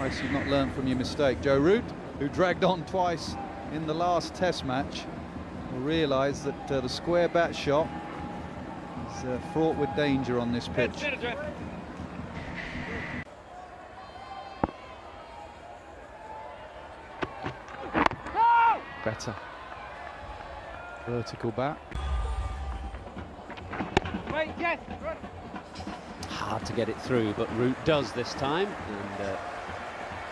Twice you've not learned from your mistake. Joe Root, who dragged on twice in the last Test match, will realise that the square bat shot is fraught with danger on this pitch. Better. Vertical bat. Hard to get it through, but Root does this time, and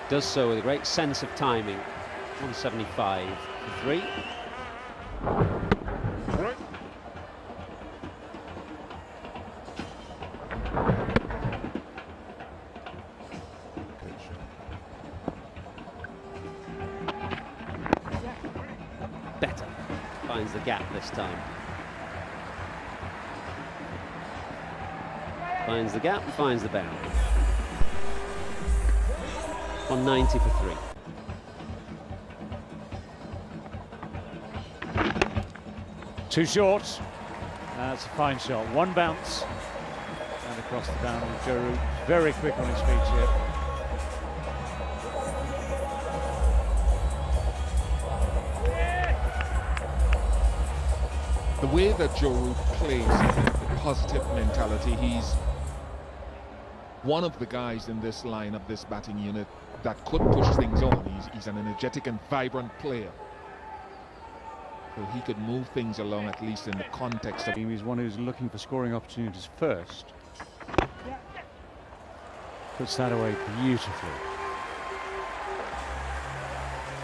does so with a great sense of timing. 175 for 3. Better finds the gap this time. Finds the gap, finds the bound. 190 for 3. Too short. That's a fine shot. One bounce and across the boundary. Joe Root very quick on his feet here. The way that Joe Root plays, the positive mentality, he's one of the guys in this lineup, this batting unit, that could push things on. He's an energetic and vibrant player. So he could move things along, at least in the context of... He's one who's looking for scoring opportunities first. Puts that away beautifully.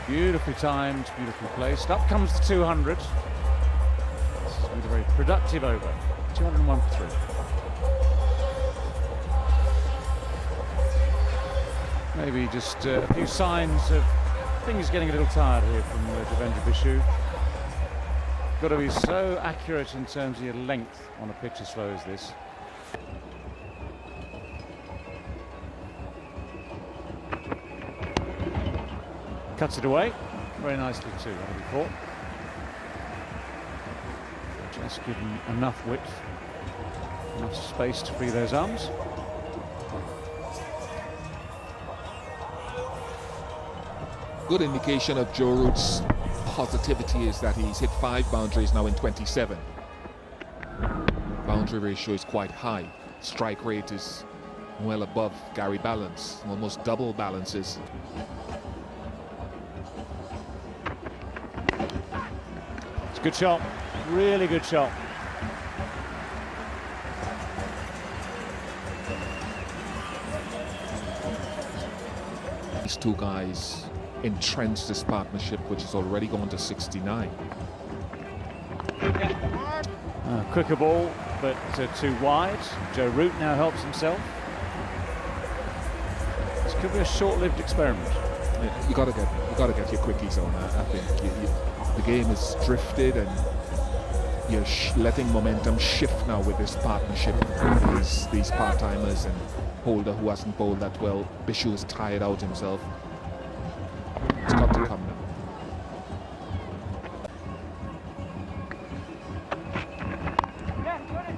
Beautifully timed, beautifully placed. Up comes the 200. This has been a very productive over. 201 for 3. Maybe just a few signs of things getting a little tired here from Devendra Bishu. Got to be so accurate in terms of your length on a pitch as slow as this. Cuts it away very nicely too. That'll be 4. Just give him enough width, enough space to free those arms. Good indication of Joe Root's positivity is that he's hit 5 boundaries now in 27. Boundary ratio is quite high. Strike rate is well above Gary Balance, almost double Balance's. It's a good shot, really good shot. These two guys entrench this partnership, which has already gone to 69. Quicker ball, but too wide. Joe Root now helps himself. This could be a short-lived experiment. Yeah, you gotta get your quickies on that. I think the game is drifted, and you're letting momentum shift now with this partnership. These part-timers and Holder, who hasn't bowled that well. Bishu is tired out himself. It's got to come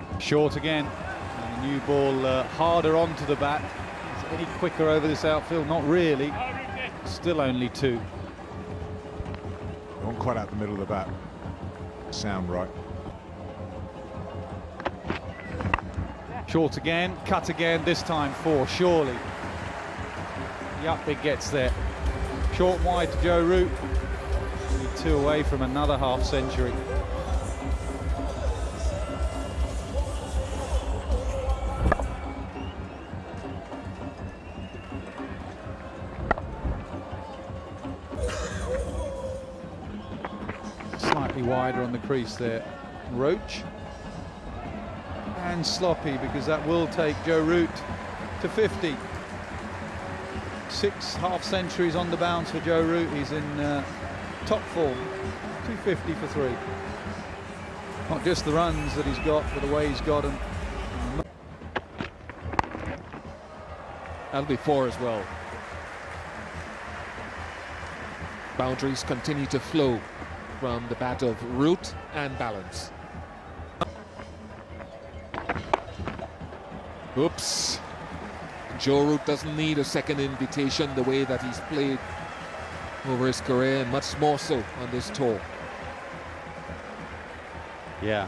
now. Short again, and the new ball harder onto the bat. Is it any quicker over this outfield? Not really. Still only 2. Not quite out the middle of the bat. Sound right. Short again, cut again, this time 4, surely. Yup, it gets there. Short and wide to Joe Root. Only 2 away from another half century. Slightly wider on the crease there. Roach. And sloppy, because that will take Joe Root to 50. 6 half centuries on the bounce for Joe Root. He's in top form. 250 for 3. Not just the runs that he's got, but the way he's got them. That'll be 4 as well. Boundaries continue to flow from the bat of Root and Balance. Oops. Joe Root doesn't need a second invitation the way that he's played over his career, and much more so on this tour. Yeah,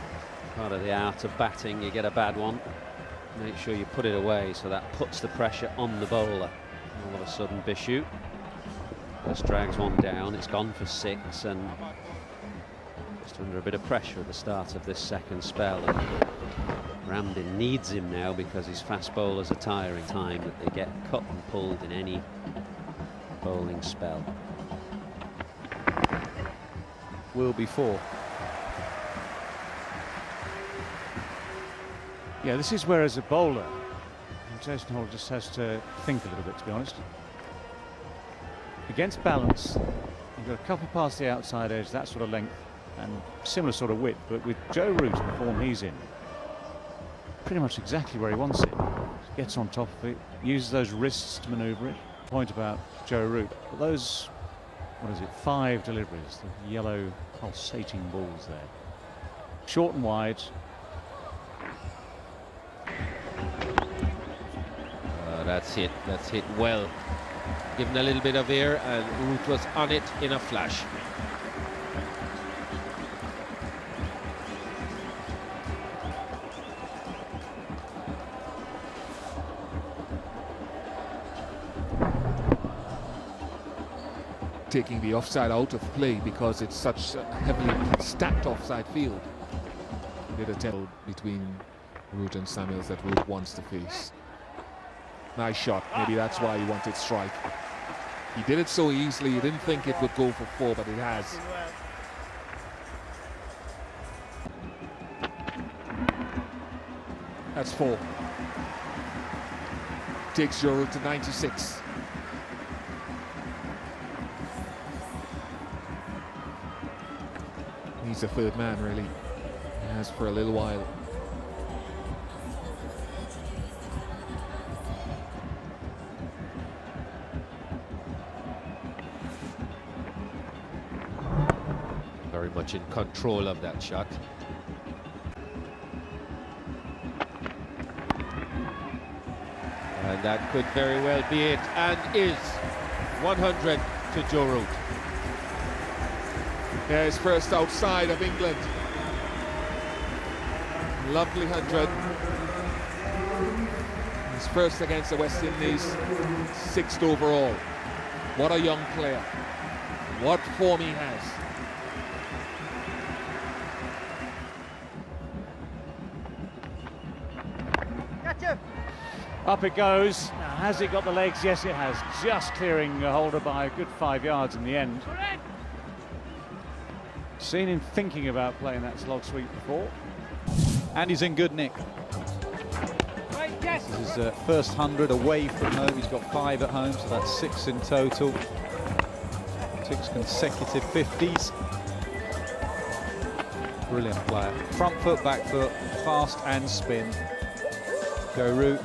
part of the art of batting, you get a bad one, make sure you put it away, so that puts the pressure on the bowler. All of a sudden Bishu just drags one down, it's gone for 6, and just under a bit of pressure at the start of this second spell. And Ramdin needs him now because his fast bowlers are tiring. Time that they get cut and pulled in any bowling spell. Will be 4. Yeah, this is where as a bowler, Jason Hall just has to think a little bit, to be honest. Against balance, you've got a couple past the outside edge, that sort of length, and similar sort of width, but with Joe Root in the form he's in, pretty much exactly where he wants it. Gets on top of it, uses those wrists to manoeuvre it. Point about Joe Root, but those, what is it, 5 deliveries, the yellow pulsating balls there. Short and wide. That's hit well. Given a little bit of air, and Root was on it in a flash. Taking the offside out of play because it's such a heavily stacked offside field. Did a tell between Root and Samuels that Root wants to face. Nice shot. Maybe that's why he wanted strike. He did it so easily. He didn't think it would go for 4, but it has. That's 4. Takes Joe Root to 96. He's a third man, really. He has for a little while. Very much in control of that shot. And that could very well be it, and is 100 to Joe Root. Yeah, his first outside of England. Lovely 100. His first against the West Indies, 6th overall. What a young player. What form he has. Up it goes. Now, has it got the legs? Yes, it has. Just clearing a holder by a good 5 yards in the end. Seen him thinking about playing that slog sweep before. And he's in good nick. This is his first 100 away from home. He's got 5 at home, so that's 6 in total. 6 consecutive 50s. Brilliant player. Front foot, back foot, fast and spin. Joe Root.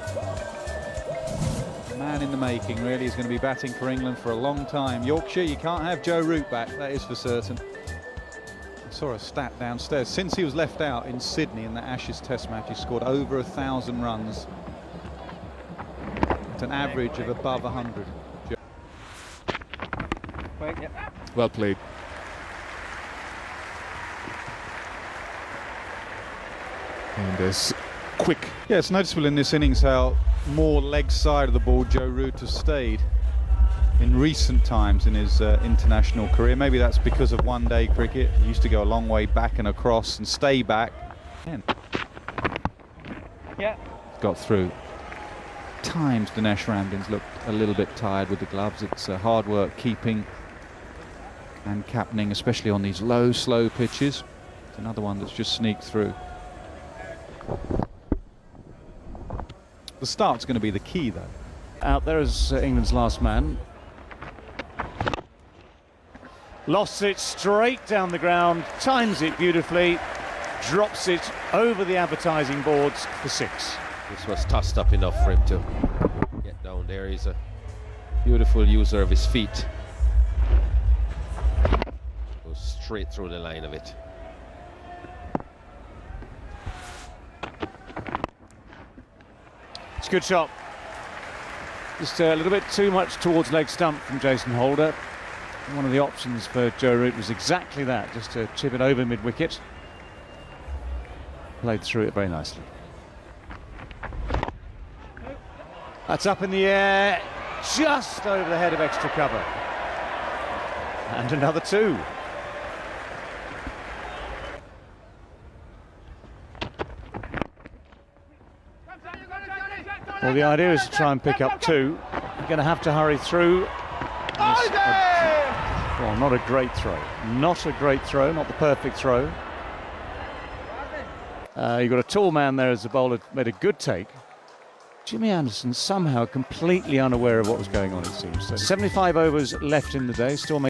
Man in the making, really. He's going to be batting for England for a long time. Yorkshire, you can't have Joe Root back, that is for certain. I saw a stat downstairs. Since he was left out in Sydney in the Ashes Test match, he scored over 1,000 runs. At an average of above 100. Well played. And this quick. Yeah, it's noticeable in this innings how more leg side of the ball Joe Root has stayed in recent times in his international career. Maybe that's because of one-day cricket. He used to go a long way back and across and stay back. Yeah. Got through. Times Dinesh Ramdin's looked a little bit tired with the gloves. It's hard work keeping and captaining, especially on these low, slow pitches. It's another one that's just sneaked through. The start's going to be the key, though. Out there is England's last man. Lost it straight down the ground, times it beautifully, drops it over the advertising boards for 6. This was tossed up enough for him to get down there. He's a beautiful user of his feet. Goes straight through the line of it. It's a good shot. Just a little bit too much towards leg stump from Jason Holder. One of the options for Joe Root was exactly that, just to chip it over mid-wicket. Played through it very nicely. That's up in the air, just over the head of extra cover. And another 2. Well, the idea is to try and pick up 2. You're going to have to hurry through. Well, not a great throw. Not a great throw, not the perfect throw. You've got a tall man there as the bowler made a good take. Jimmy Anderson somehow completely unaware of what was going on, it seems. So 75 overs left in the day, still making